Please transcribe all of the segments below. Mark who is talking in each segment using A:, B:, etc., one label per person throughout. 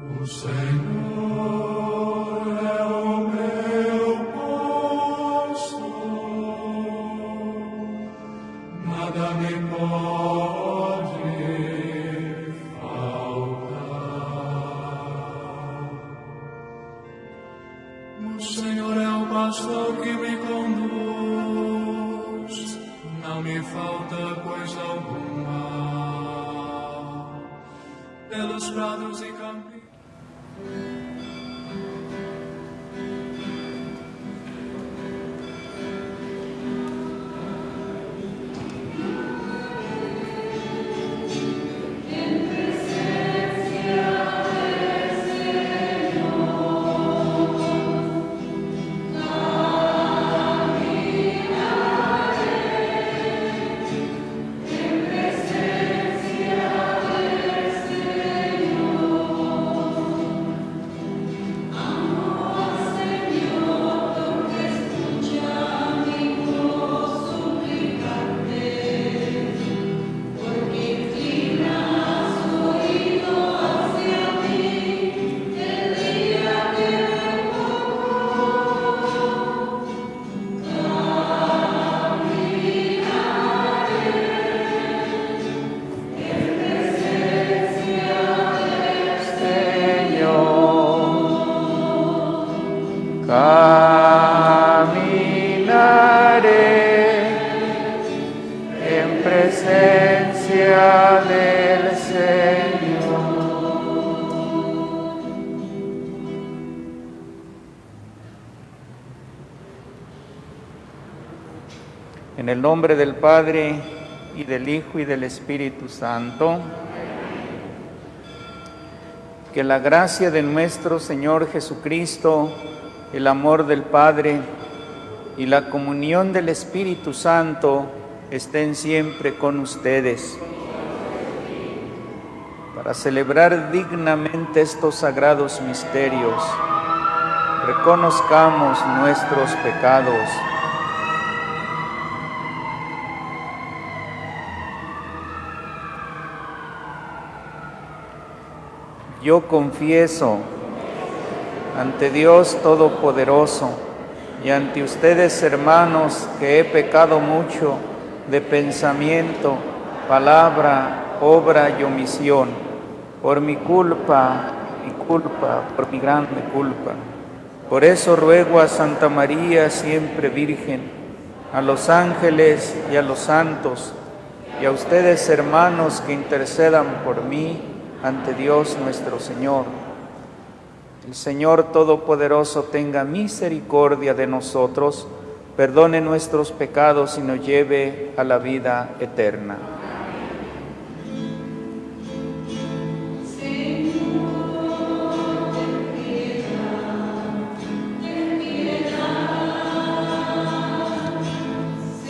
A: O Senhor é o meu pastor, nada me pode faltar. O Senhor é o pastor que me conduz, não me falta coisa alguma. Pelos prados e campos.
B: Caminaré en presencia del Señor. En el nombre del Padre, y del Hijo, y del Espíritu Santo. Que la gracia de nuestro Señor Jesucristo, el amor del Padre y la comunión del Espíritu Santo estén siempre con ustedes. Para celebrar dignamente estos sagrados misterios, reconozcamos nuestros pecados. Yo confieso ante Dios Todopoderoso y ante ustedes, hermanos, que he pecado mucho de pensamiento, palabra, obra y omisión, por mi culpa, por mi grande culpa. Por eso ruego a Santa María, siempre Virgen, a los ángeles y a los santos, y a ustedes, hermanos, que intercedan por mí ante Dios nuestro Señor. El Señor Todopoderoso tenga misericordia de nosotros, perdone nuestros pecados y nos lleve a la vida eterna.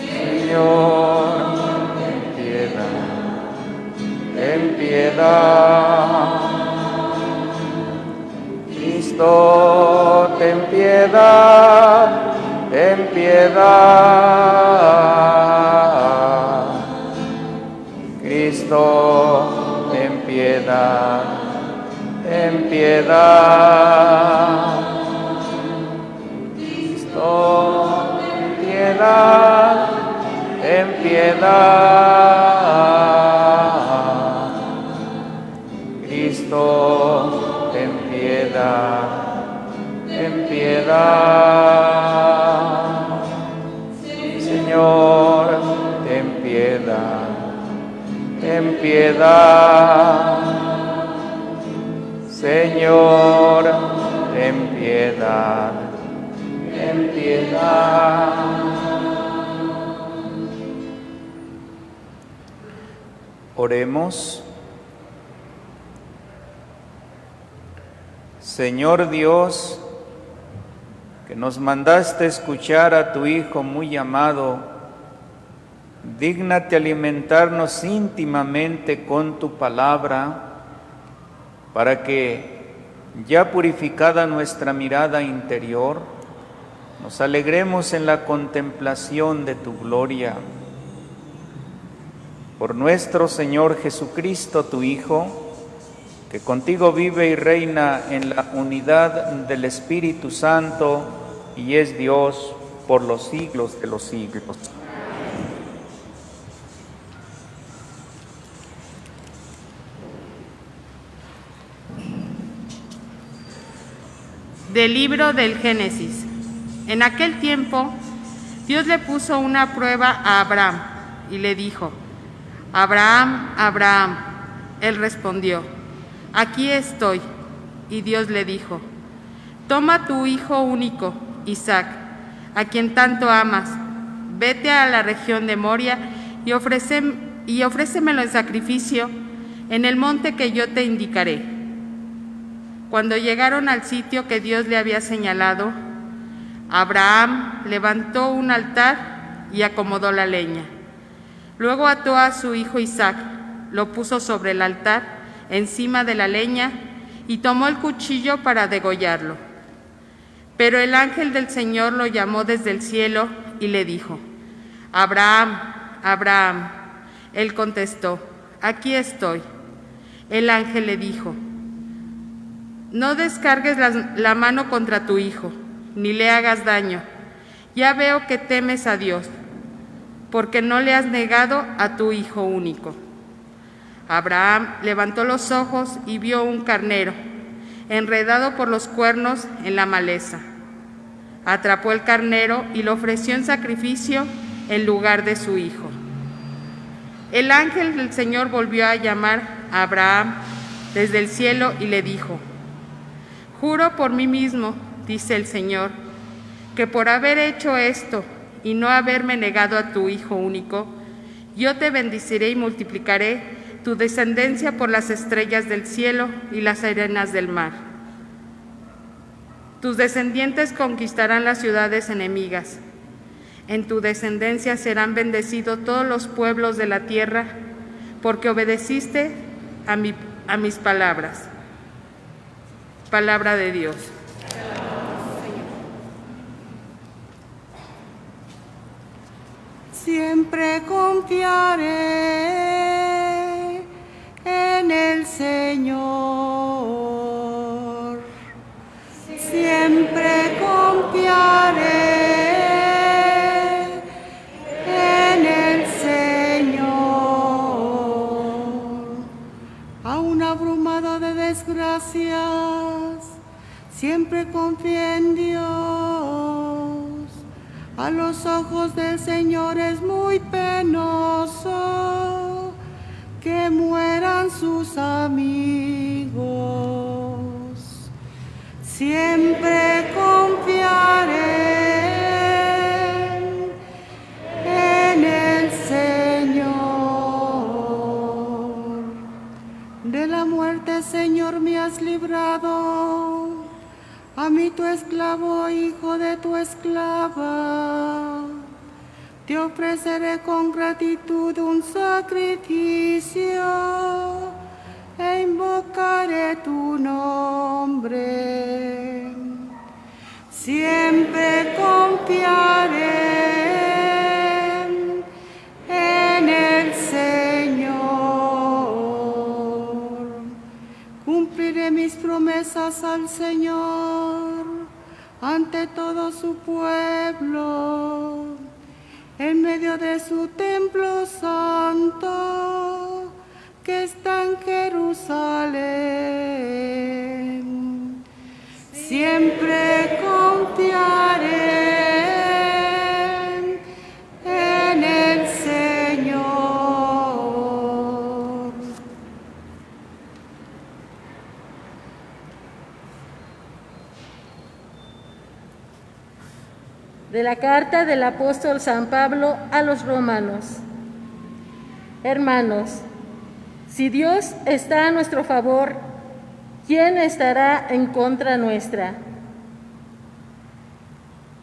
B: Señor, ten piedad. Cristo, ten piedad, ten piedad. Cristo, ten piedad, ten piedad. Cristo, ten piedad, ten piedad. Cristo, ten piedad, ten piedad. Señor, ten piedad, ten piedad. Señor, ten piedad, ten piedad. Oremos. Señor Dios, que nos mandaste escuchar a tu Hijo muy amado, dígnate alimentarnos íntimamente con tu palabra, para que, ya purificada nuestra mirada interior, nos alegremos en la contemplación de tu gloria. Por nuestro Señor Jesucristo, tu Hijo, que contigo vive y reina en la unidad del Espíritu Santo y es Dios por los siglos de los siglos.
C: Del libro del Génesis. En aquel tiempo, Dios le puso una prueba a Abraham y le dijo: Abraham, Abraham. Él respondió: aquí estoy. Y Dios le dijo: toma tu hijo único, Isaac, a quien tanto amas, vete a la región de Moria y ofrécemelo en sacrificio en el monte que yo te indicaré. Cuando llegaron al sitio que Dios le había señalado, Abraham levantó un altar y acomodó la leña. Luego ató a su hijo Isaac, lo puso sobre el altar, encima de la leña, y tomó el cuchillo para degollarlo. Pero el ángel del Señor lo llamó desde el cielo y le dijo: Abraham, Abraham. Él contestó: aquí estoy. El ángel le dijo: no descargues la mano contra tu hijo, ni le hagas daño. Ya veo que temes a Dios, porque no le has negado a tu hijo único. Abraham levantó los ojos y vio un carnero, enredado por los cuernos en la maleza. Atrapó el carnero y lo ofreció en sacrificio en lugar de su hijo. El ángel del Señor volvió a llamar a Abraham desde el cielo y le dijo: juro por mí mismo, dice el Señor, que por haber hecho esto y no haberme negado a tu hijo único, yo te bendeciré y multiplicaré tu descendencia por las estrellas del cielo y las arenas del mar. Tus descendientes conquistarán las ciudades enemigas. En tu descendencia serán bendecidos todos los pueblos de la tierra, porque obedeciste a mis palabras. Palabra de Dios.
D: Siempre confiaré en el Señor. Siempre confiaré en el Señor. Aún abrumado de desgracias, siempre confía en Dios. A los ojos del Señor es muy penoso que mueran sus amigos. Siempre confiaré en el Señor. De la muerte, Señor, me has librado. A mí tu esclavo, hijo de tu esclava, te ofreceré con gratitud un sacrificio e invocaré tu nombre. Siempre confiaré en el Señor. Cumpliré mis promesas al Señor ante todo su pueblo, en medio de su templo santo que está en Jerusalén. Siempre confiaré en el Señor.
E: De la carta del apóstol San Pablo a los romanos. Hermanos, si Dios está a nuestro favor, ¿quién estará en contra nuestra?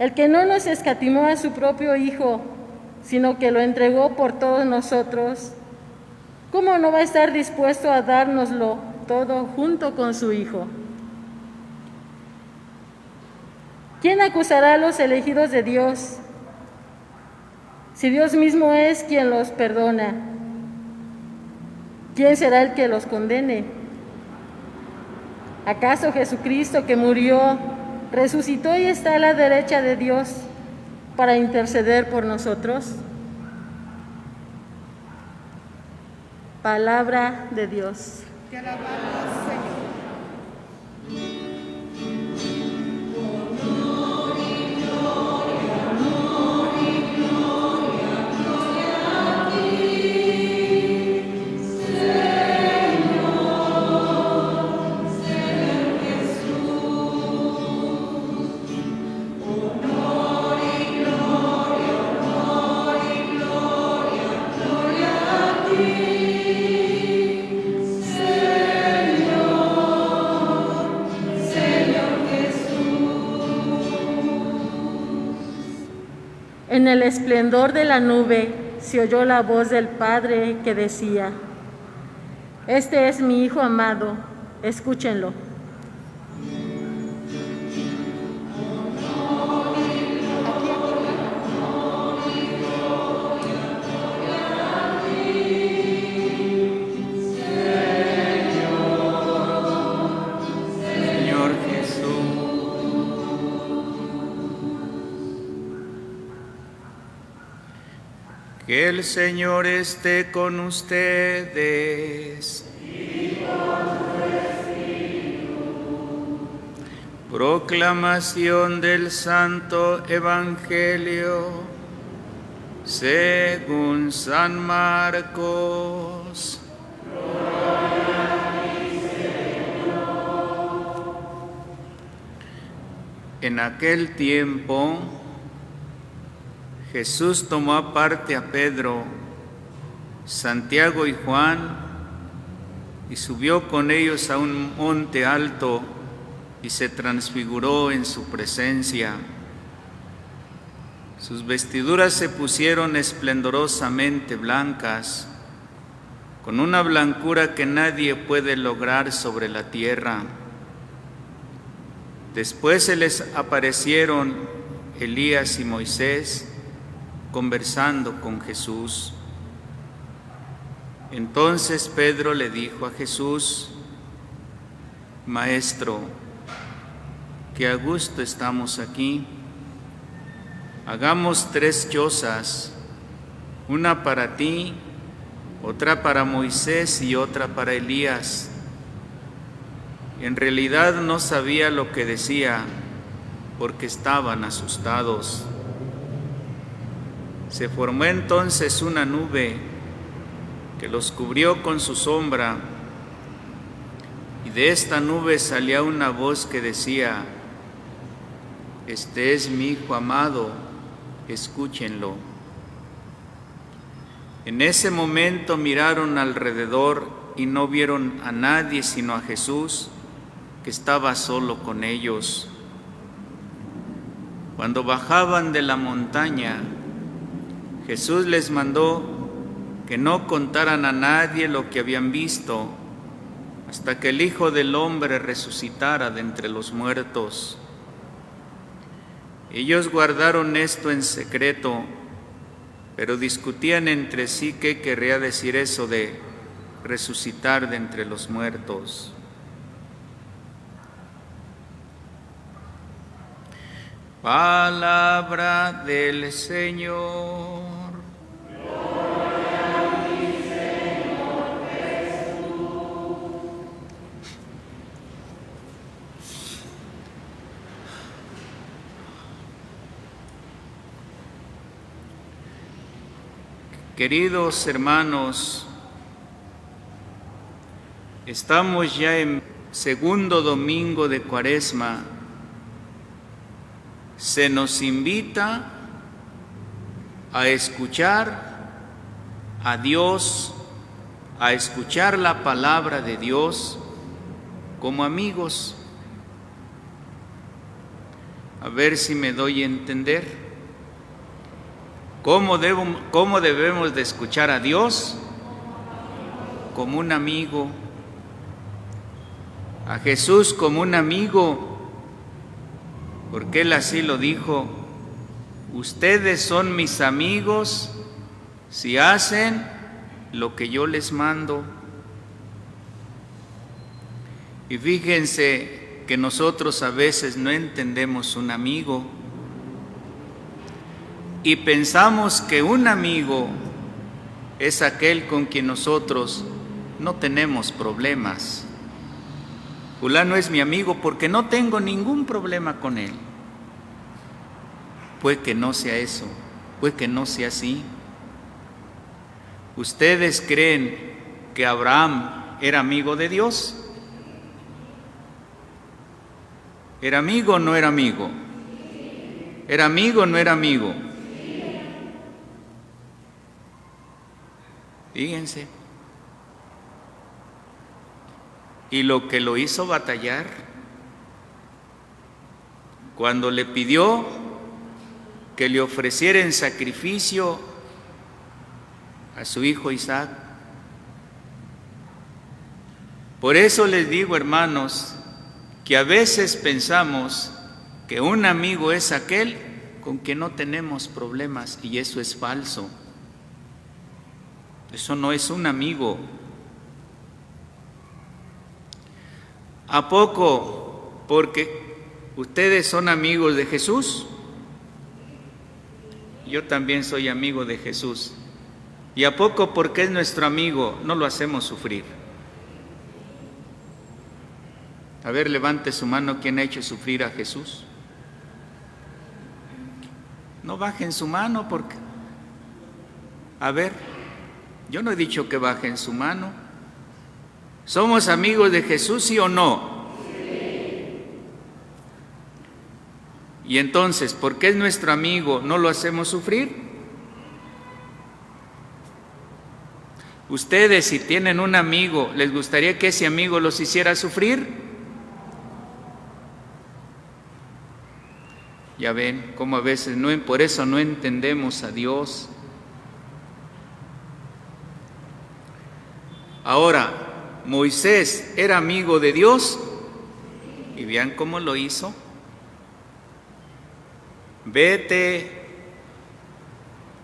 E: El que no nos escatimó a su propio Hijo, sino que lo entregó por todos nosotros, ¿cómo no va a estar dispuesto a dárnoslo todo junto con su Hijo? ¿Quién acusará a los elegidos de Dios? Si Dios mismo es quien los perdona, ¿quién será el que los condene? ¿Acaso Jesucristo, que murió, resucitó y está a la derecha de Dios para interceder por nosotros? Palabra de Dios.
D: Te alabamos, Señor.
E: En el esplendor de la nube se oyó la voz del Padre que decía: Este es mi Hijo amado, escúchenlo.
B: Señor Jesús. Que el Señor esté con ustedes. Proclamación del Santo Evangelio según San Marcos. En aquel tiempo, Jesús tomó aparte a Pedro, Santiago y Juan y subió con ellos a un monte alto y se transfiguró en su presencia. Sus vestiduras se pusieron esplendorosamente blancas, con una blancura que nadie puede lograr sobre la tierra. Después se les aparecieron Elías y Moisés, conversando con Jesús. Entonces Pedro le dijo a Jesús: Maestro, qué a gusto estamos aquí. Hagamos 3 chozas, una para ti, otra para Moisés y otra para Elías. En realidad no sabía lo que decía, porque estaban asustados. Se formó entonces una nube que los cubrió con su sombra, y de esta nube salía una voz que decía: Este es mi Hijo amado, escúchenlo. En ese momento miraron alrededor y no vieron a nadie sino a Jesús, que estaba solo con ellos. Cuando bajaban de la montaña, Jesús les mandó que no contaran a nadie lo que habían visto hasta que el Hijo del Hombre resucitara de entre los muertos. Ellos guardaron esto en secreto, pero discutían entre sí qué querría decir eso de resucitar de entre los muertos. Palabra del Señor. Queridos hermanos, estamos ya en segundo domingo de Cuaresma. Se nos invita a escuchar a Dios, a escuchar la palabra de Dios como amigos. A ver si me doy a entender. ¿Cómo debemos de escuchar a Dios? Como un amigo. A Jesús como un amigo, porque Él así lo dijo: ustedes son mis amigos si hacen lo que yo les mando. Y fíjense que nosotros a veces no entendemos un amigo y pensamos que un amigo es aquel con quien nosotros no tenemos problemas. Fulano es mi amigo porque no tengo ningún problema con él. Puede que no sea eso, puede que no sea así. ¿Ustedes creen que Abraham era amigo de Dios? ¿Era amigo o no era amigo? ¿Era amigo o no era amigo? Fíjense. Y lo que lo hizo batallar, cuando le pidió que le ofreciera en sacrificio a su hijo Isaac. Por eso les digo, hermanos, que a veces pensamos que un amigo es aquel con quien no tenemos problemas, y eso es falso. Eso no es un amigo. ¿A poco porque ustedes son amigos de Jesús? Yo también soy amigo de Jesús. ¿Y a poco porque es nuestro amigo no lo hacemos sufrir? A ver, levante su mano, ¿quién ha hecho sufrir a Jesús? No bajen su mano porque... A ver, yo no he dicho que bajen su mano. ¿Somos amigos de Jesús, sí o no? Sí. Y entonces, ¿por qué es nuestro amigo no lo hacemos sufrir? Ustedes, si tienen un amigo, ¿les gustaría que ese amigo los hiciera sufrir? Ya ven cómo a veces por eso no entendemos a Dios. Ahora, Moisés era amigo de Dios y vean cómo lo hizo. Vete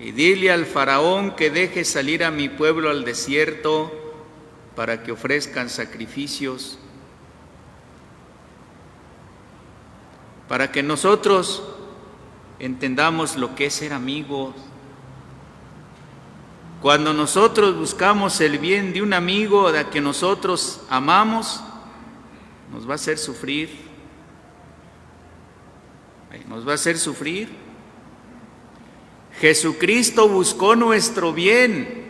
B: y dile al faraón que deje salir a mi pueblo al desierto para que ofrezcan sacrificios, para que nosotros entendamos lo que es ser amigos. Cuando nosotros buscamos el bien de un amigo a que nosotros amamos, nos va a hacer sufrir. Nos va a hacer sufrir. Jesucristo buscó nuestro bien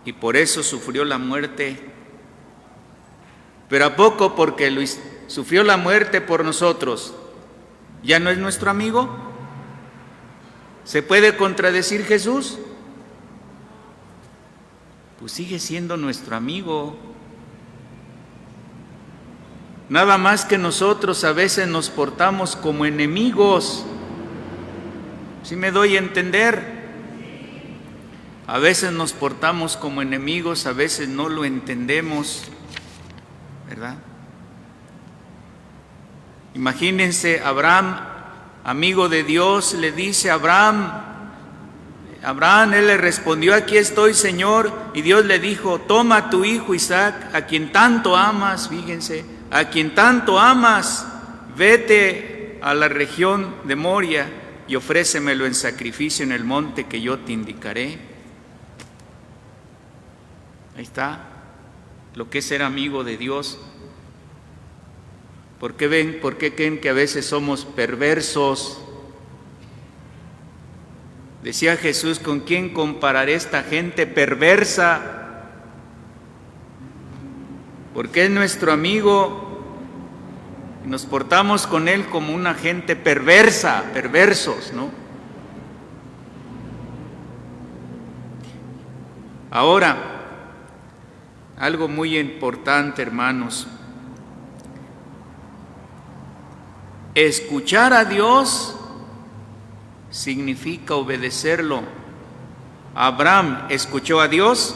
B: y por eso sufrió la muerte. Pero ¿a poco porque sufrió la muerte por nosotros, ya no es nuestro amigo? ¿Se puede contradecir Jesús? Pues sigue siendo nuestro amigo. Nada más que nosotros a veces nos portamos como enemigos. ¿Sí me doy a entender? A veces nos portamos como enemigos, a veces no lo entendemos, ¿verdad? Imagínense, Abraham, amigo de Dios, le dice a Abraham, él le respondió, aquí estoy, Señor, y Dios le dijo, toma a tu hijo Isaac, a quien tanto amas, fíjense, a quien tanto amas, vete a la región de Moria y ofrécemelo en sacrificio en el monte que yo te indicaré. Ahí está, lo que es ser amigo de Dios. ¿Por qué creen que a veces somos perversos? Decía Jesús, ¿con quién compararé esta gente perversa? Porque es nuestro amigo y nos portamos con él como una gente perversa, perversos, ¿no? Ahora, algo muy importante, hermanos. Escuchar a Dios significa obedecerlo. ¿Abraham escuchó a Dios?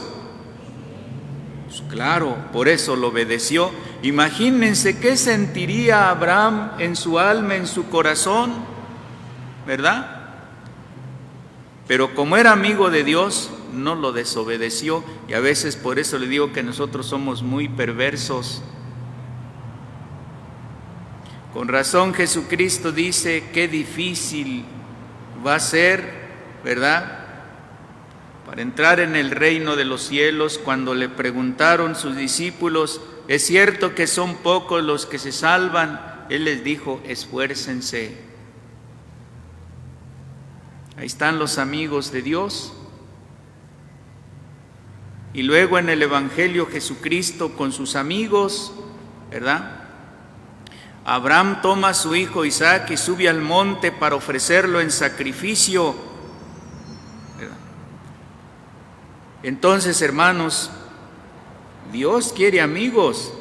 B: Pues claro, por eso lo obedeció. Imagínense qué sentiría Abraham en su alma, en su corazón, ¿verdad? Pero como era amigo de Dios, no lo desobedeció. Y a veces por eso le digo que nosotros somos muy perversos. Con razón Jesucristo dice qué difícil va a ser, ¿verdad?, para entrar en el reino de los cielos. Cuando le preguntaron sus discípulos, ¿es cierto que son pocos los que se salvan? Él les dijo, esfuércense. Ahí están los amigos de Dios. Y luego en el Evangelio Jesucristo con sus amigos, ¿verdad? Abraham toma a su hijo Isaac y sube al monte para ofrecerlo en sacrificio, ¿verdad? Entonces, hermanos, Dios quiere amigos,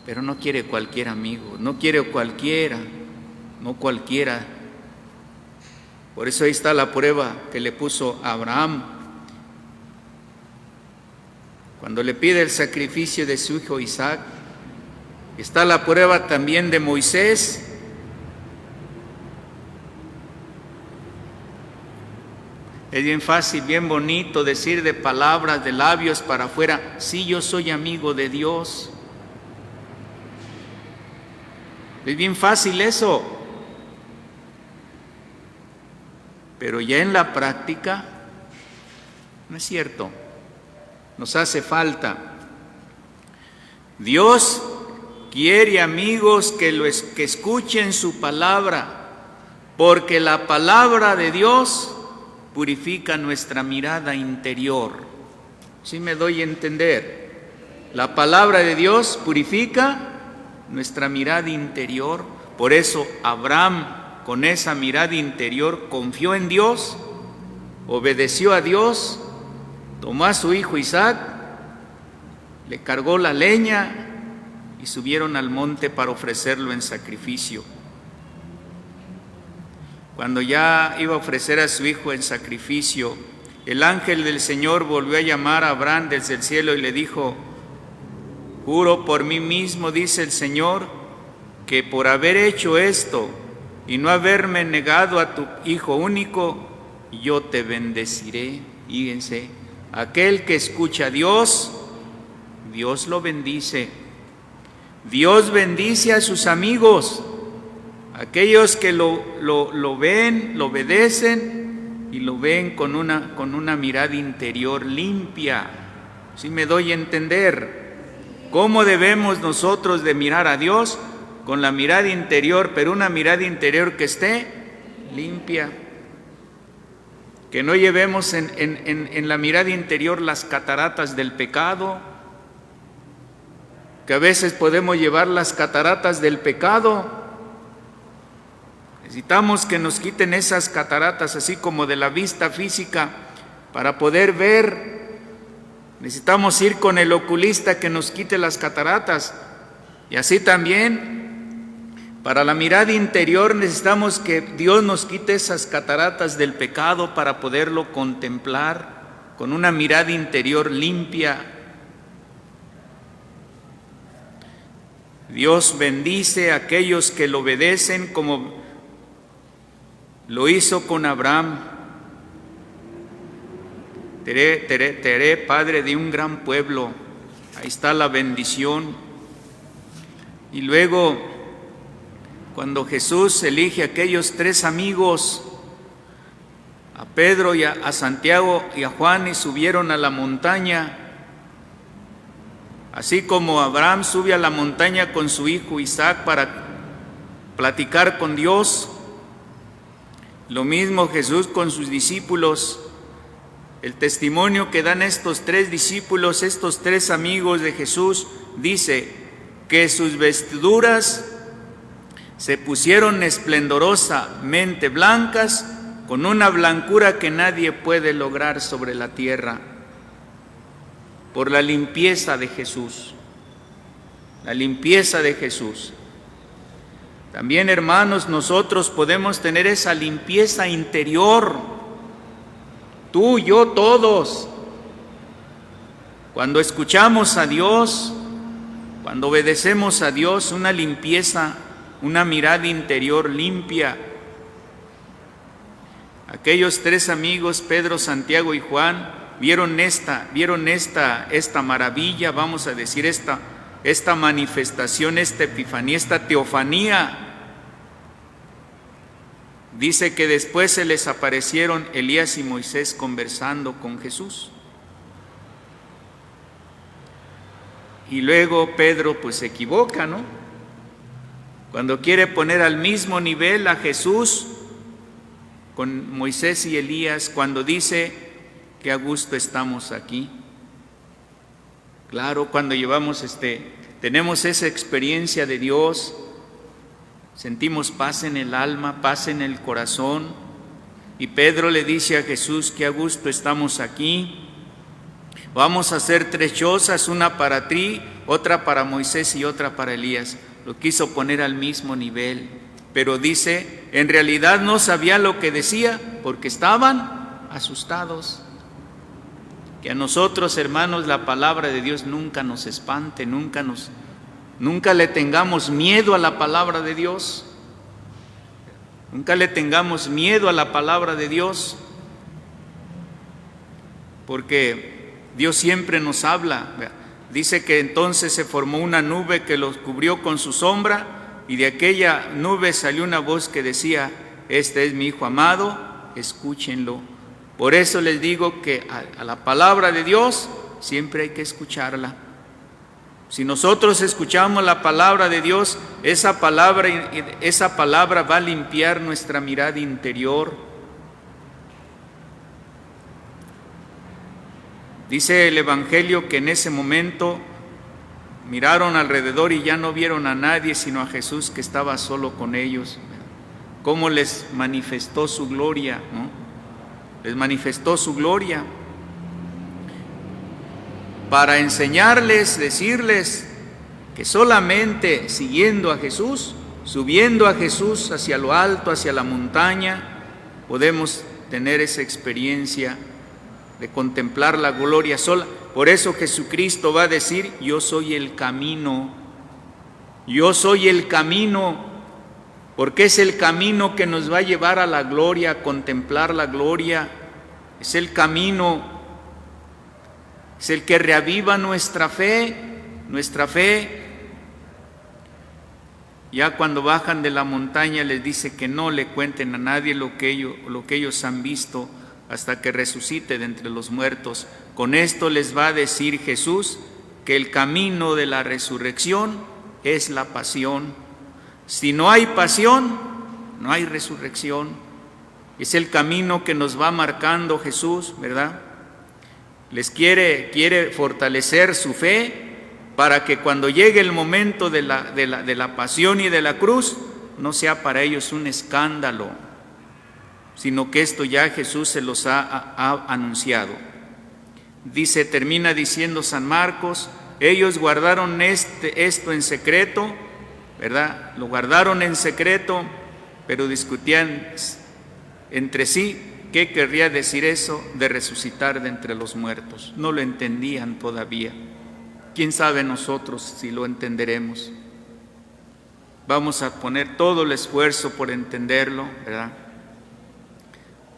B: pero no quiere cualquier amigo, no quiere cualquiera, no cualquiera. Por eso ahí está la prueba que le puso a Abraham. Cuando le pide el sacrificio de su hijo Isaac, está la prueba también de Moisés. Es bien fácil, bien bonito decir de palabras, de labios para afuera, sí, yo soy amigo de Dios. Es bien fácil eso. Pero ya en la práctica, no es cierto. Nos hace falta. Dios quiere amigos que escuchen su palabra, porque la palabra de Dios purifica nuestra mirada interior. ¿Sí me doy a entender? La palabra de Dios purifica nuestra mirada interior. Por eso Abraham, con esa mirada interior, confió en Dios, obedeció a Dios, tomó a su hijo Isaac, le cargó la leña y subieron al monte para ofrecerlo en sacrificio. Cuando ya iba a ofrecer a su hijo en sacrificio, el ángel del Señor volvió a llamar a Abraham desde el cielo y le dijo, juro por mí mismo, dice el Señor, que por haber hecho esto y no haberme negado a tu hijo único, yo te bendeciré. Fíjense, aquel que escucha a Dios, Dios lo bendice. Dios bendice a sus amigos, aquellos que lo ven, lo obedecen y lo ven con una mirada interior limpia. ¿Sí me doy a entender? ¿Cómo debemos nosotros de mirar a Dios? Con la mirada interior, pero una mirada interior que esté limpia. Que no llevemos en la mirada interior las cataratas del pecado, que a veces podemos llevar las cataratas del pecado. Necesitamos que nos quiten esas cataratas, así como de la vista física, para poder ver. Necesitamos ir con el oculista que nos quite las cataratas. Y así también, para la mirada interior, necesitamos que Dios nos quite esas cataratas del pecado para poderlo contemplar con una mirada interior limpia. Dios bendice a aquellos que lo obedecen, como lo hizo con Abraham. Te haré padre de un gran pueblo. Ahí está la bendición. Y luego, cuando Jesús elige a aquellos 3 amigos, a Pedro y a Santiago y a Juan, y subieron a la montaña, así como Abraham sube a la montaña con su hijo Isaac para platicar con Dios, lo mismo Jesús con sus discípulos. El testimonio que dan estos 3 discípulos, estos 3 amigos de Jesús, dice que sus vestiduras se pusieron esplendorosamente blancas, con una blancura que nadie puede lograr sobre la tierra, por la limpieza de Jesús. La limpieza de Jesús. También, hermanos, nosotros podemos tener esa limpieza interior. Tú, yo, todos. Cuando escuchamos a Dios, cuando obedecemos a Dios, una limpieza, una mirada interior limpia. Aquellos 3 amigos, Pedro, Santiago y Juan, vieron esta maravilla, vamos a decir, esta manifestación, esta epifanía, esta teofanía. Dice que después se les aparecieron Elías y Moisés conversando con Jesús. Y luego Pedro pues se equivoca, ¿no? Cuando quiere poner al mismo nivel a Jesús con Moisés y Elías, cuando dice que a gusto estamos aquí. Claro, cuando tenemos esa experiencia de Dios, sentimos paz en el alma, paz en el corazón, y Pedro le dice a Jesús que a gusto estamos aquí. Vamos a hacer 3 chozas, una para ti, otra para Moisés y otra para Elías. Lo quiso poner al mismo nivel, pero dice, en realidad no sabía lo que decía porque estaban asustados. Que a nosotros, hermanos, la palabra de Dios nunca nos espante, nunca le tengamos miedo a la palabra de Dios. Nunca le tengamos miedo a la palabra de Dios, porque Dios siempre nos habla. Dice que entonces se formó una nube que los cubrió con su sombra, y de aquella nube salió una voz que decía: este es mi Hijo amado, escúchenlo. Por eso les digo que a la palabra de Dios siempre hay que escucharla. Si nosotros escuchamos la palabra de Dios, esa palabra va a limpiar nuestra mirada interior. Dice el Evangelio que en ese momento miraron alrededor y ya no vieron a nadie sino a Jesús, que estaba solo con ellos. Cómo les manifestó su gloria, ¿no? Les manifestó su gloria para enseñarles, decirles que solamente siguiendo a Jesús, subiendo a Jesús hacia lo alto, hacia la montaña, podemos tener esa experiencia de contemplar la gloria sola. Por eso Jesucristo va a decir: yo soy el camino, yo soy el camino, porque es el camino que nos va a llevar a la gloria, a contemplar la gloria. Es el camino, es el que reaviva nuestra fe. Ya cuando bajan de la montaña les dice que no le cuenten a nadie lo que ellos han visto hasta que resucite de entre los muertos. Con esto les va a decir Jesús que el camino de la resurrección es la pasión. Si no hay pasión, no hay resurrección. Es el camino que nos va marcando Jesús, ¿verdad? Les quiere fortalecer su fe para que cuando llegue el momento de la pasión y de la cruz, no sea para ellos un escándalo, sino que esto ya Jesús se los ha anunciado. Dice, termina diciendo San Marcos, ellos guardaron esto en secreto, ¿verdad? Lo guardaron en secreto, pero discutían entre sí qué querría decir eso de resucitar de entre los muertos. No lo entendían todavía. ¿Quién sabe nosotros si lo entenderemos? Vamos a poner todo el esfuerzo por entenderlo, ¿verdad?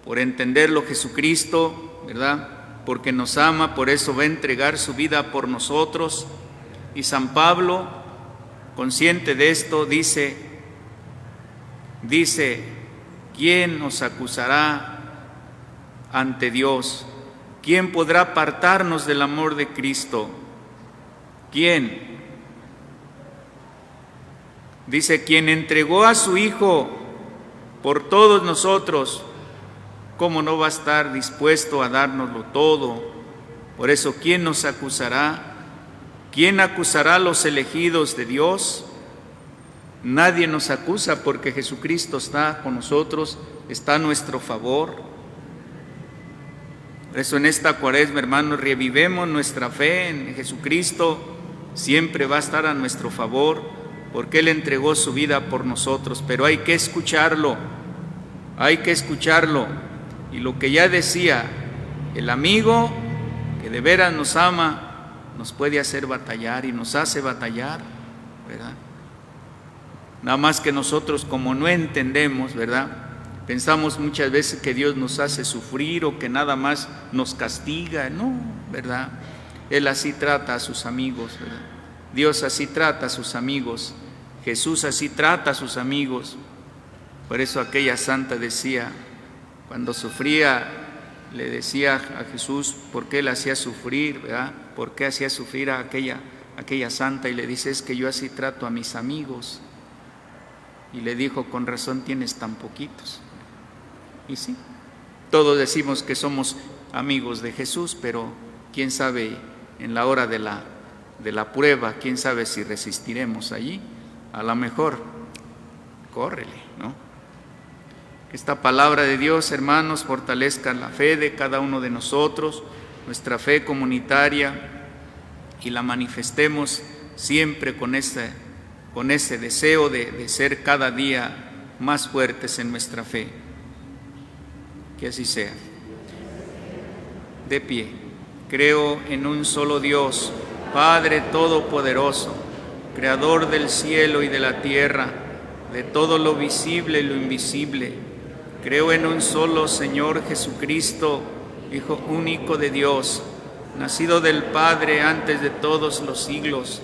B: Por entenderlo Jesucristo, ¿verdad? Porque nos ama, por eso va a entregar su vida por nosotros. Y San Pablo, consciente de esto, dice, ¿quién nos acusará ante Dios? ¿Quién podrá apartarnos del amor de Cristo? ¿Quién? Dice, quien entregó a su Hijo por todos nosotros, ¿cómo no va a estar dispuesto a dárnoslo todo? Por eso, ¿quién nos acusará? ¿Quién acusará a los elegidos de Dios? Nadie nos acusa porque Jesucristo está con nosotros, está a nuestro favor. Por eso en esta Cuaresma, hermanos, revivemos nuestra fe en Jesucristo, siempre va a estar a nuestro favor, porque Él entregó su vida por nosotros, pero hay que escucharlo, y lo que ya decía, el amigo que de veras nos ama, nos puede hacer batallar y nos hace batallar, ¿verdad? Nada más que nosotros, como no entendemos, ¿verdad? Pensamos muchas veces que Dios nos hace sufrir o que nada más nos castiga. No, ¿verdad? Él así trata a sus amigos, ¿verdad? Dios así trata a sus amigos, Jesús así trata a sus amigos. Por eso aquella santa decía, cuando sufría, le decía a Jesús por qué le hacía sufrir, ¿verdad? ¿Por qué hacía sufrir a aquella santa? Y le dice, es que yo así trato a mis amigos. Y le dijo, con razón tienes tan poquitos. Y sí, todos decimos que somos amigos de Jesús, pero quién sabe en la hora de la prueba, quién sabe si resistiremos allí. A lo mejor, córrele, ¿no? Que esta palabra de Dios, hermanos, fortalezca la fe de cada uno de nosotros, nuestra fe comunitaria, y la manifestemos siempre con ese deseo de ser cada día más fuertes en nuestra fe. Que así sea. De pie. Creo en un solo Dios, Padre Todopoderoso, Creador del cielo y de la tierra, de todo lo visible y lo invisible. Creo en un solo Señor Jesucristo, Hijo único de Dios, nacido del Padre antes de todos los siglos,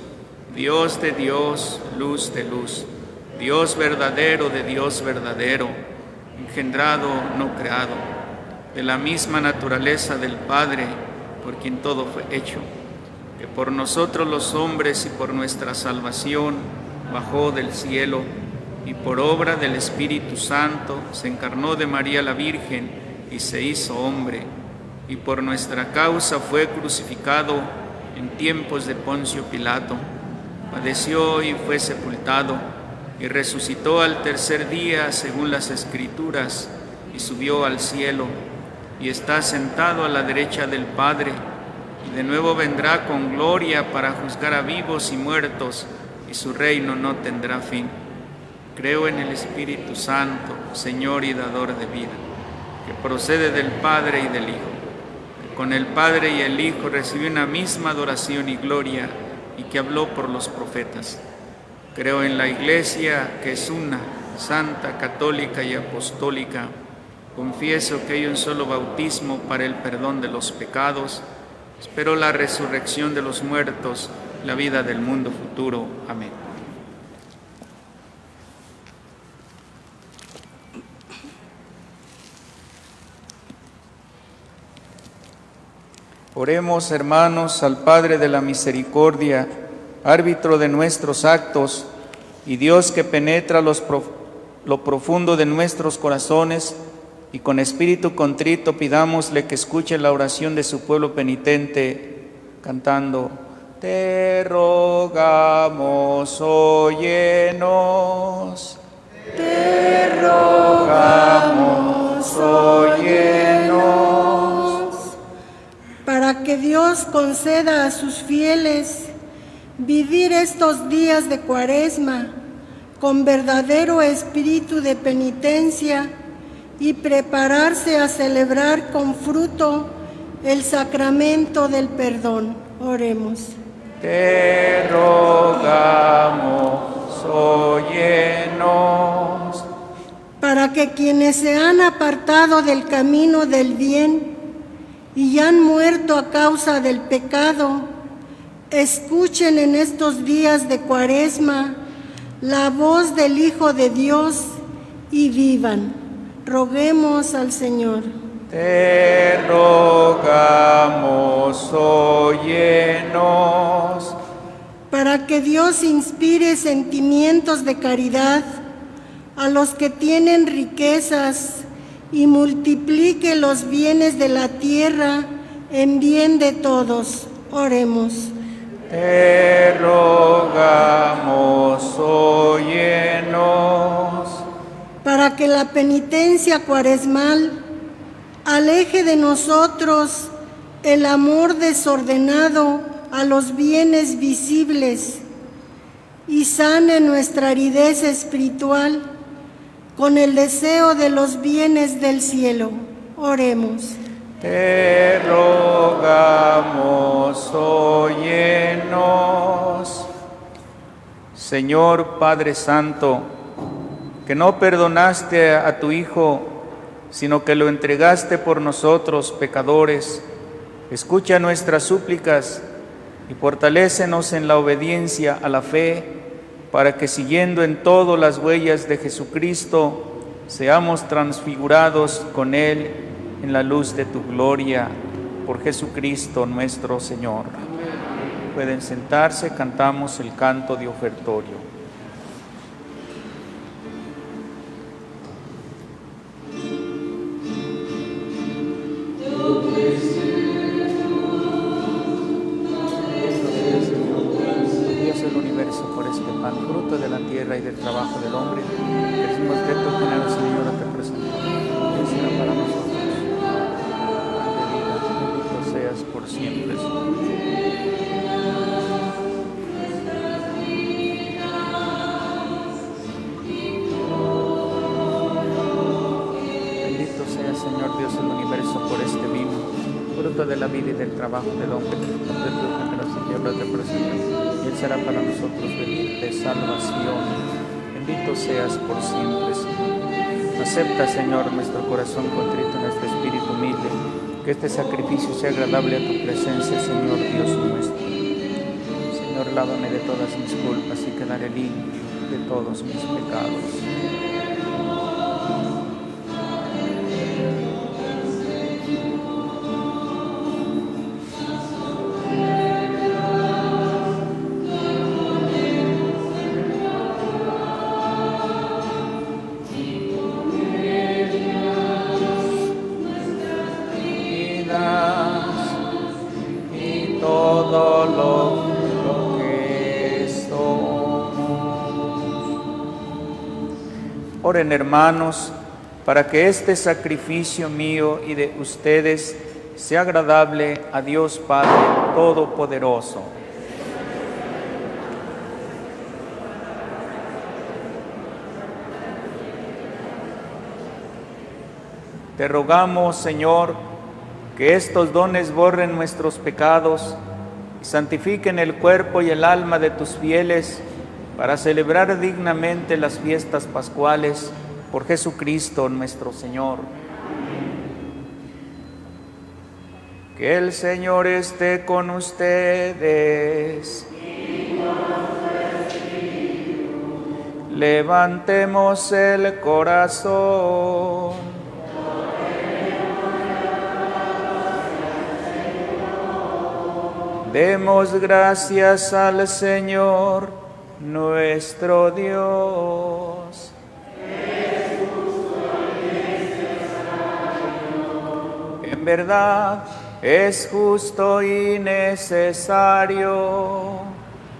B: Dios de Dios, luz de luz, Dios verdadero de Dios verdadero, engendrado, no creado, de la misma naturaleza del Padre, por quien todo fue hecho, que por nosotros los hombres y por nuestra salvación bajó del cielo, y por obra del Espíritu Santo se encarnó de María la Virgen y se hizo hombre, y por nuestra causa fue crucificado en tiempos de Poncio Pilato, padeció y fue sepultado, y resucitó al tercer día según las Escrituras, y subió al cielo, y está sentado a la derecha del Padre, y de nuevo vendrá con gloria para juzgar a vivos y muertos, y su reino no tendrá fin. Creo en el Espíritu Santo, Señor y dador de vida, que procede del Padre y del Hijo, que con el Padre y el Hijo recibió una misma adoración y gloria, y que habló por los profetas. Creo en la Iglesia, que es una, santa, católica y apostólica. Confieso que hay un solo bautismo para el perdón de los pecados. Espero la resurrección de los muertos, la vida del mundo futuro. Amén. Oremos, hermanos, al Padre de la misericordia, árbitro de nuestros actos, y Dios que penetra lo profundo de nuestros corazones, y con espíritu contrito pidámosle que escuche la oración de su pueblo penitente, cantando: Te rogamos, óyenos. Te rogamos, óyenos.
F: Para que Dios conceda a sus fieles vivir estos días de Cuaresma con verdadero espíritu de penitencia y prepararse a celebrar con fruto el sacramento del perdón. Oremos.
B: Te rogamos, óyenos.
F: Para que quienes se han apartado del camino del bien y han muerto a causa del pecado, escuchen en estos días de Cuaresma la voz del Hijo de Dios y vivan. Roguemos al Señor.
B: Te rogamos, óyenos.
F: Para que Dios inspire sentimientos de caridad a los que tienen riquezas y multiplique los bienes de la tierra en bien de todos. Oremos.
B: Te rogamos, óyenos.
F: Para que la penitencia cuaresmal aleje de nosotros el amor desordenado a los bienes visibles y sane nuestra aridez espiritual con el deseo de los bienes del cielo. Oremos.
B: Te rogamos, óyenos. Señor Padre Santo, que no perdonaste a tu Hijo, sino que lo entregaste por nosotros, pecadores, escucha nuestras súplicas y fortalécenos en la obediencia a la fe, para que siguiendo en todo las huellas de Jesucristo, seamos transfigurados con Él en la luz de tu gloria, por Jesucristo nuestro Señor. Pueden sentarse, cantamos el canto de ofertorio. Fruto de la tierra y del trabajo del hombre, decimos que tu generosa Señora te presentamos. Que sea para nosotros pan de vida, bendito seas por siempre, bendito sea, Señor Dios del universo, por este vino, fruto de la vida y del trabajo del hombre, que de tu generosa Señora te presentamos. Y Él será para nosotros bendito de salvación. Bendito seas por siempre, Señor. Acepta, Señor, nuestro corazón contrito, nuestro espíritu humilde, que este sacrificio sea agradable a tu presencia, Señor Dios nuestro. Señor, lávame de todas mis culpas y quedaré limpio de todos mis pecados. Oren, hermanos, para que este sacrificio mío y de ustedes sea agradable a Dios Padre Todopoderoso. Te rogamos, Señor, que estos dones borren nuestros pecados y santifiquen el cuerpo y el alma de tus fieles, para celebrar dignamente las fiestas pascuales por Jesucristo nuestro Señor. Que el Señor esté con ustedes. Levantemos el corazón. Demos gracias al Señor nuestro Dios. En verdad es justo y necesario,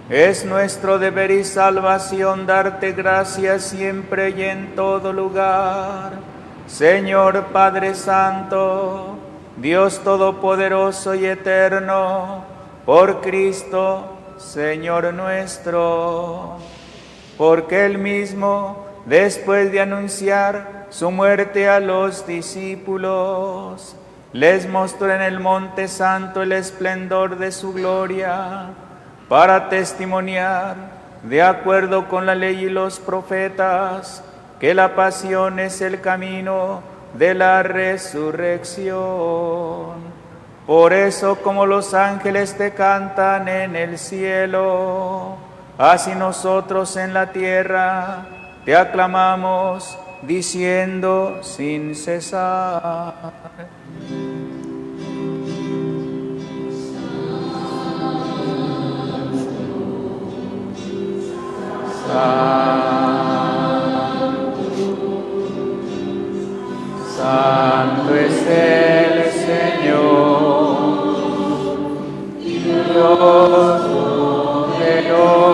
B: es nuestro deber y salvación darte gracias siempre y en todo lugar, Señor Padre Santo, Dios Todopoderoso y Eterno, por Cristo Señor nuestro, porque Él mismo, después de anunciar su muerte a los discípulos, les mostró en el Monte Santo el esplendor de su gloria, para testimoniar, de acuerdo con la ley y los profetas, que la pasión es el camino de la resurrección. Por eso, como los ángeles te cantan en el cielo, así nosotros en la tierra te aclamamos, diciendo sin cesar. Santo es el Señor, Dios poderoso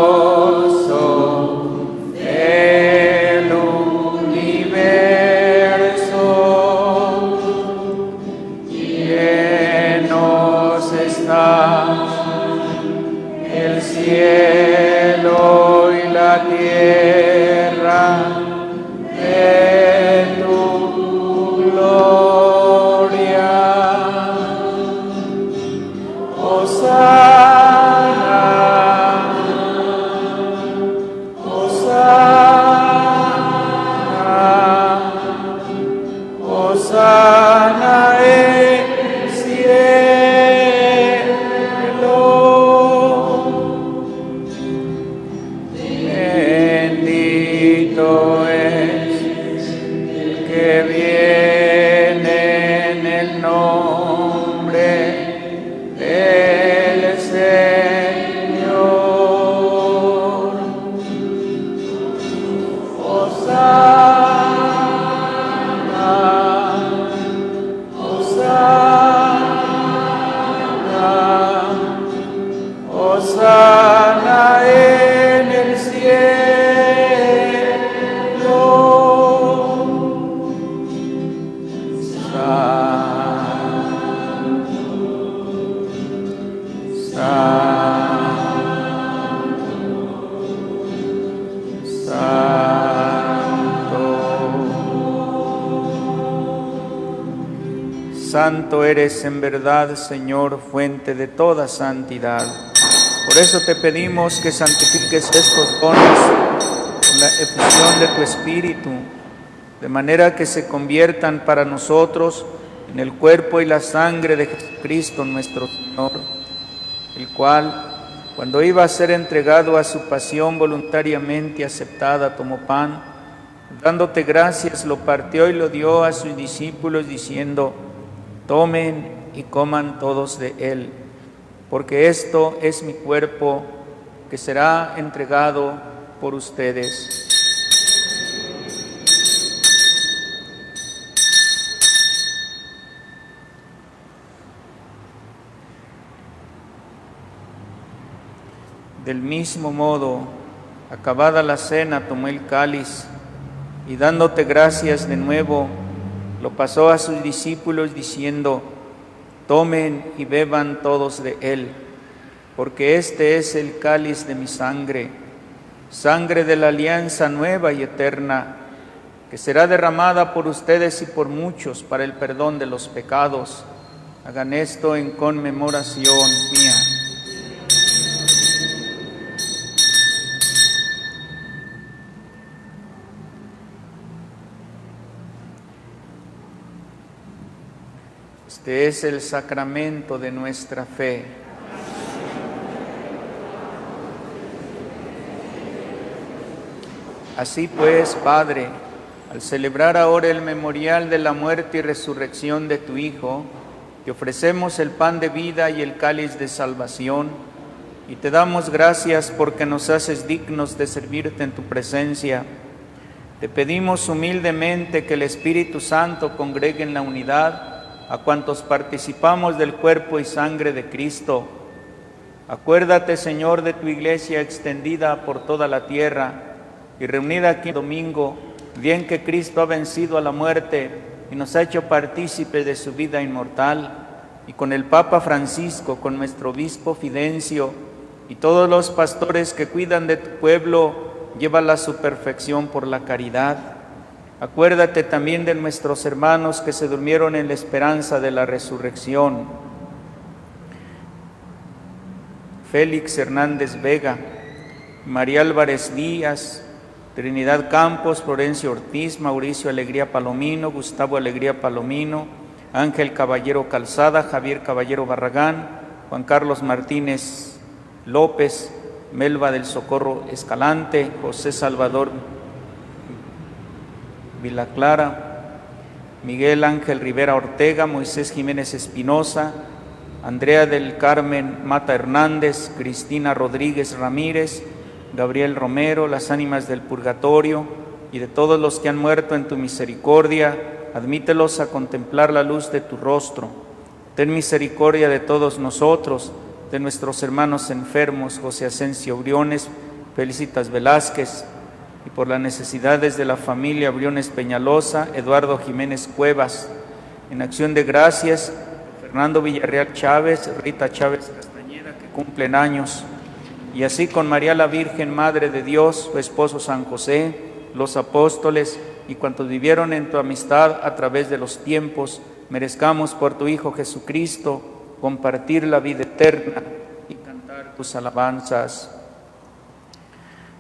B: del universo, llenos está el cielo y la tierra Bendito es el que viene en el nombre del Señor. Hosana, Hosana, Hosana en el cielo. Santo eres en verdad, Señor, fuente de toda santidad. Por eso te pedimos que santifiques estos dones con la efusión de tu Espíritu, de manera que se conviertan para nosotros en el cuerpo y la sangre de Jesucristo nuestro Señor, el cual, cuando iba a ser entregado a su pasión voluntariamente aceptada, tomó pan, dándote gracias, lo partió y lo dio a sus discípulos, diciendo: tomen y coman todos de él, porque esto es mi cuerpo que será entregado por ustedes. Del mismo modo, acabada la cena, tomó el cáliz y dándote gracias de nuevo, lo pasó a sus discípulos diciendo: tomen y beban todos de él, porque este es el cáliz de mi sangre, sangre de la alianza nueva y eterna, que será derramada por ustedes y por muchos para el perdón de los pecados. Hagan esto en conmemoración mía. Este es el sacramento de nuestra fe. Así pues, Padre, al celebrar ahora el memorial de la muerte y resurrección de tu Hijo, te ofrecemos el pan de vida y el cáliz de salvación, y te damos gracias porque nos haces dignos de servirte en tu presencia. Te pedimos humildemente que el Espíritu Santo congregue en la unidad a cuantos participamos del cuerpo y sangre de Cristo. Acuérdate, Señor, de tu iglesia extendida por toda la tierra y reunida aquí el domingo, bien que Cristo ha vencido a la muerte y nos ha hecho partícipes de su vida inmortal, y con el Papa Francisco, con nuestro obispo Fidencio y todos los pastores que cuidan de tu pueblo, llévala a su perfección por la caridad. Acuérdate también de nuestros hermanos que se durmieron en la esperanza de la resurrección. Félix Hernández Vega, María Álvarez Díaz, Trinidad Campos, Florencio Ortiz, Mauricio Alegría Palomino, Gustavo Alegría Palomino, Ángel Caballero Calzada, Javier Caballero Barragán, Juan Carlos Martínez López, Melba del Socorro Escalante, José Salvador Vilaclara, Miguel Ángel Rivera Ortega, Moisés Jiménez Espinosa, Andrea del Carmen Mata Hernández, Cristina Rodríguez Ramírez, Gabriel Romero, las ánimas del purgatorio y de todos los que han muerto en tu misericordia, admítelos a contemplar la luz de tu rostro. Ten misericordia de todos nosotros, de nuestros hermanos enfermos, José Asensio Briones, Felicitas Velázquez, y por las necesidades de la familia Briones Peñalosa, Eduardo Jiménez Cuevas. En acción de gracias, Fernando Villarreal Chávez, Rita Chávez Castañeda, que cumplen años, y así con María la Virgen, Madre de Dios, su esposo San José, los apóstoles y cuantos vivieron en tu amistad a través de los tiempos, merezcamos por tu Hijo Jesucristo compartir la vida eterna y cantar tus alabanzas.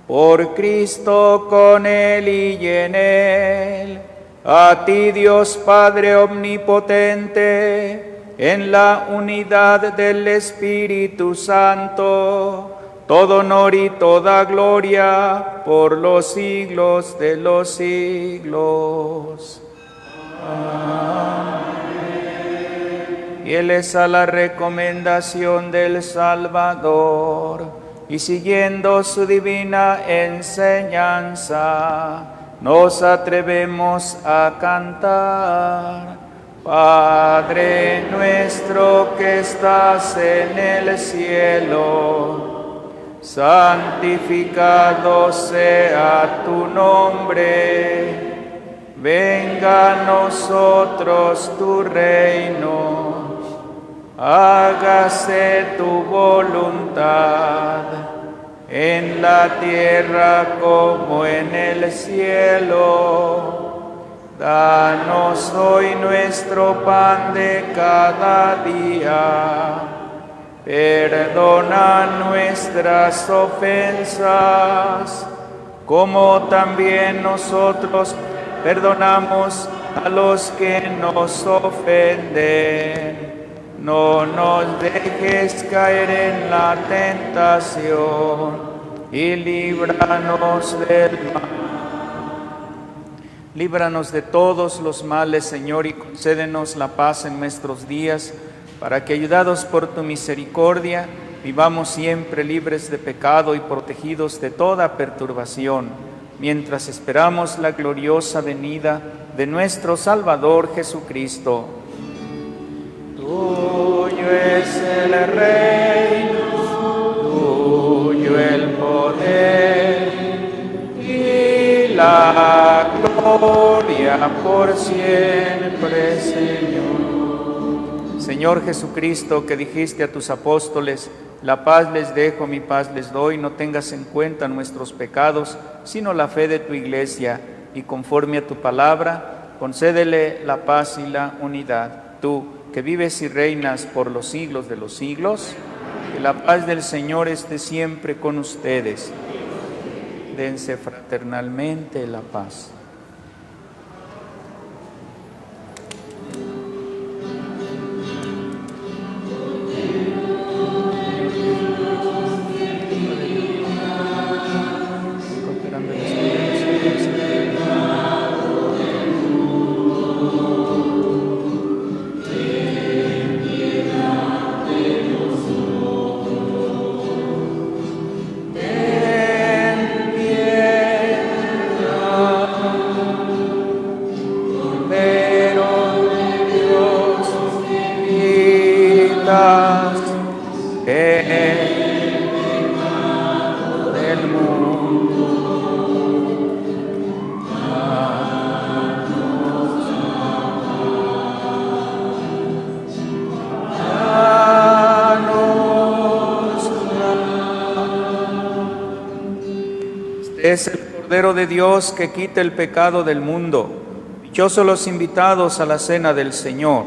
B: Por Cristo, con Él y en Él, a ti Dios Padre Omnipotente, en la unidad del Espíritu Santo, todo honor y toda gloria por los siglos de los siglos. Amén. Fieles a la recomendación del Salvador y siguiendo su divina enseñanza, nos atrevemos a cantar. Padre nuestro que estás en el cielo, santificado sea tu nombre. Venga a nosotros tu reino. Hágase tu voluntad, en la tierra como en el cielo. Danos hoy nuestro pan de cada día. Perdona nuestras ofensas, como también nosotros perdonamos a los que nos ofenden. No nos dejes caer en la tentación y líbranos del mal. Líbranos de todos los males, Señor, y concédenos la paz en nuestros días, para que, ayudados por tu misericordia, vivamos siempre libres de pecado y protegidos de toda perturbación, mientras esperamos la gloriosa venida de nuestro Salvador Jesucristo. Tuyo es el reino, tuyo el poder y la gloria por siempre, Señor. Señor Jesucristo, que dijiste a tus apóstoles: la paz les dejo, mi paz les doy, no tengas en cuenta nuestros pecados, sino la fe de tu iglesia, y conforme a tu palabra, concédele la paz y la unidad. Tú, que vives y reinas por los siglos de los siglos, que la paz del Señor esté siempre con ustedes. Dense fraternalmente la paz. Es el Cordero de Dios que quita el pecado del mundo. Dichosos los invitados a la cena del Señor.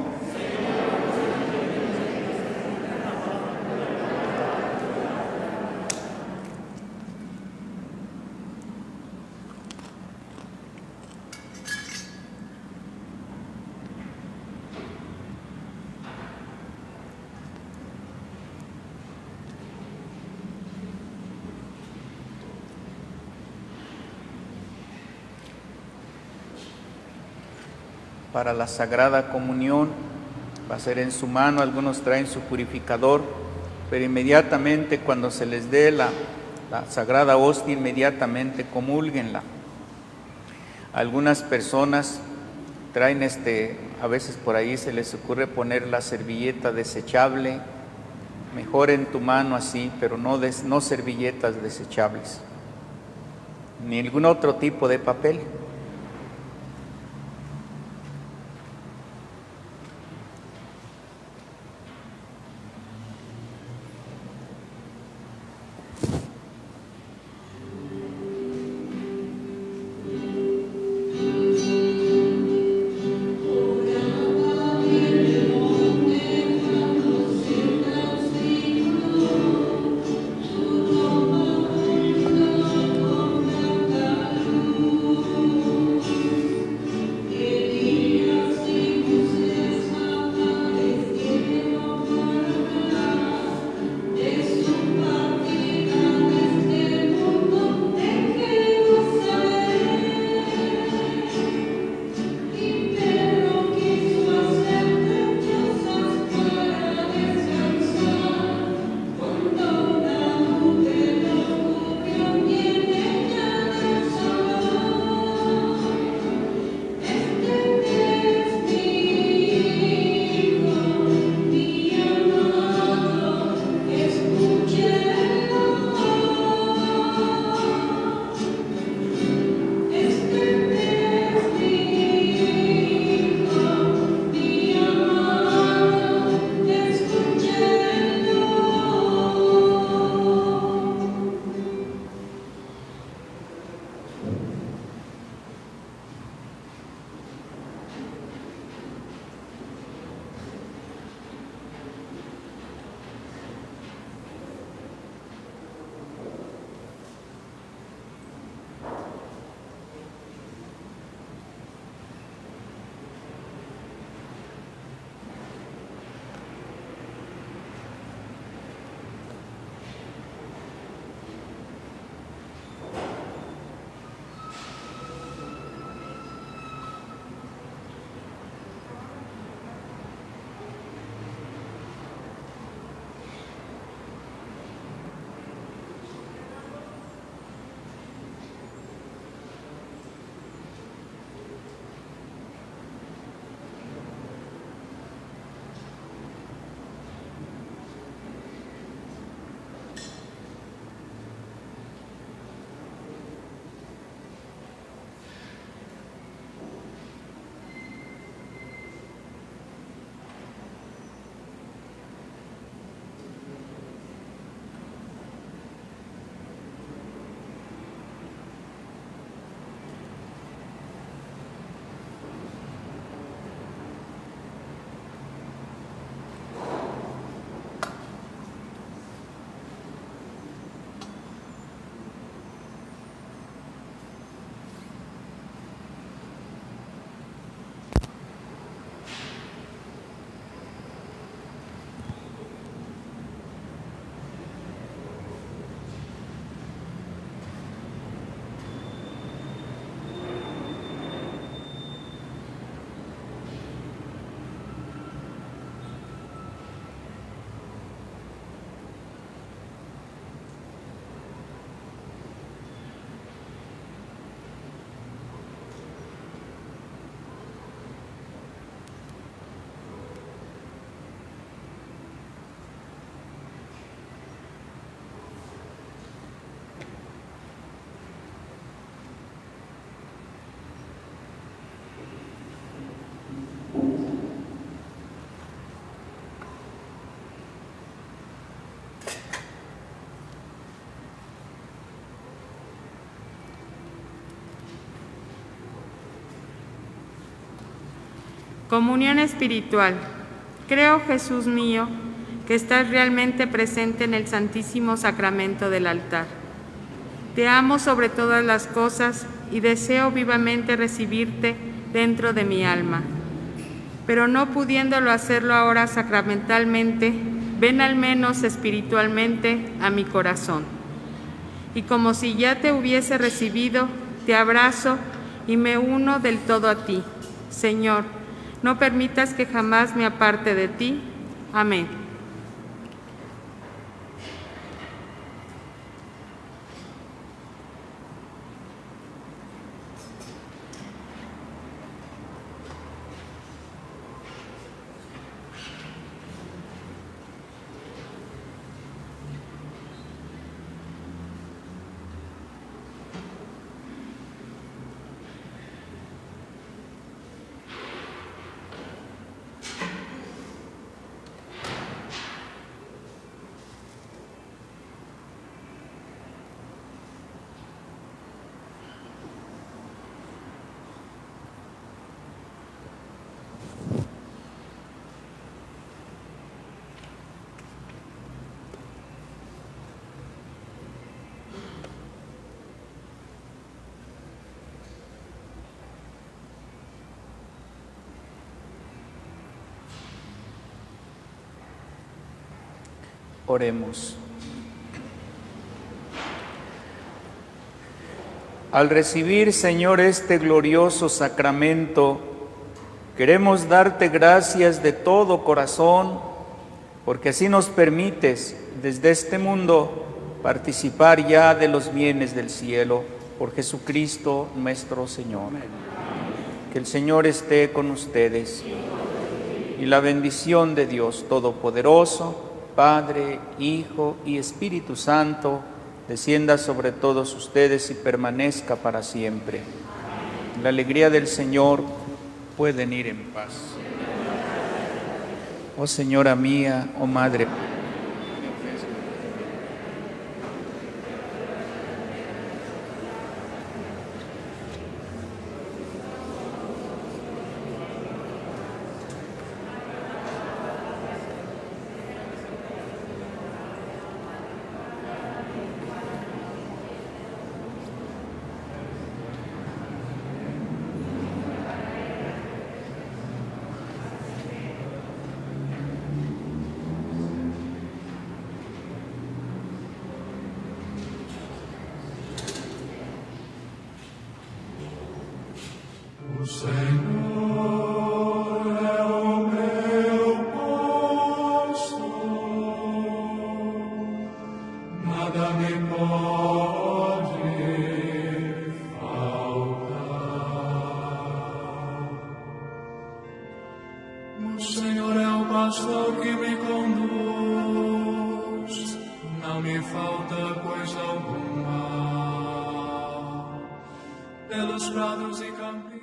B: Para la Sagrada Comunión va a ser en su mano, algunos traen su purificador, pero inmediatamente cuando se les dé la Sagrada Hostia, inmediatamente comúlguenla. Algunas personas traen a veces por ahí se les ocurre poner la servilleta desechable, mejor en tu mano así, pero no servilletas desechables, ni ningún otro tipo de papel.
C: Comunión espiritual. Creo, Jesús mío, que estás realmente presente en el Santísimo Sacramento del altar. Te amo sobre todas las cosas y deseo vivamente recibirte dentro de mi alma. Pero no pudiéndolo hacerlo ahora sacramentalmente, ven al menos espiritualmente a mi corazón. Y como si ya te hubiese recibido, te abrazo y me uno del todo a ti. Señor, no permitas que jamás me aparte de ti. Amén.
B: Oremos. Al recibir, Señor, este glorioso sacramento, queremos darte gracias de todo corazón, porque así nos permites, desde este mundo, participar ya de los bienes del cielo, por Jesucristo nuestro Señor. Que el Señor esté con ustedes, y la bendición de Dios Todopoderoso, Padre, Hijo y Espíritu Santo, descienda sobre todos ustedes y permanezca para siempre. La alegría del Señor, pueden ir en paz. Oh Señora mía, oh Madre.
A: O Senhor é o meu pastor, nada me pode faltar. O Senhor é o pastor que me conduz, não me falta coisa alguma. Pelos prados e campos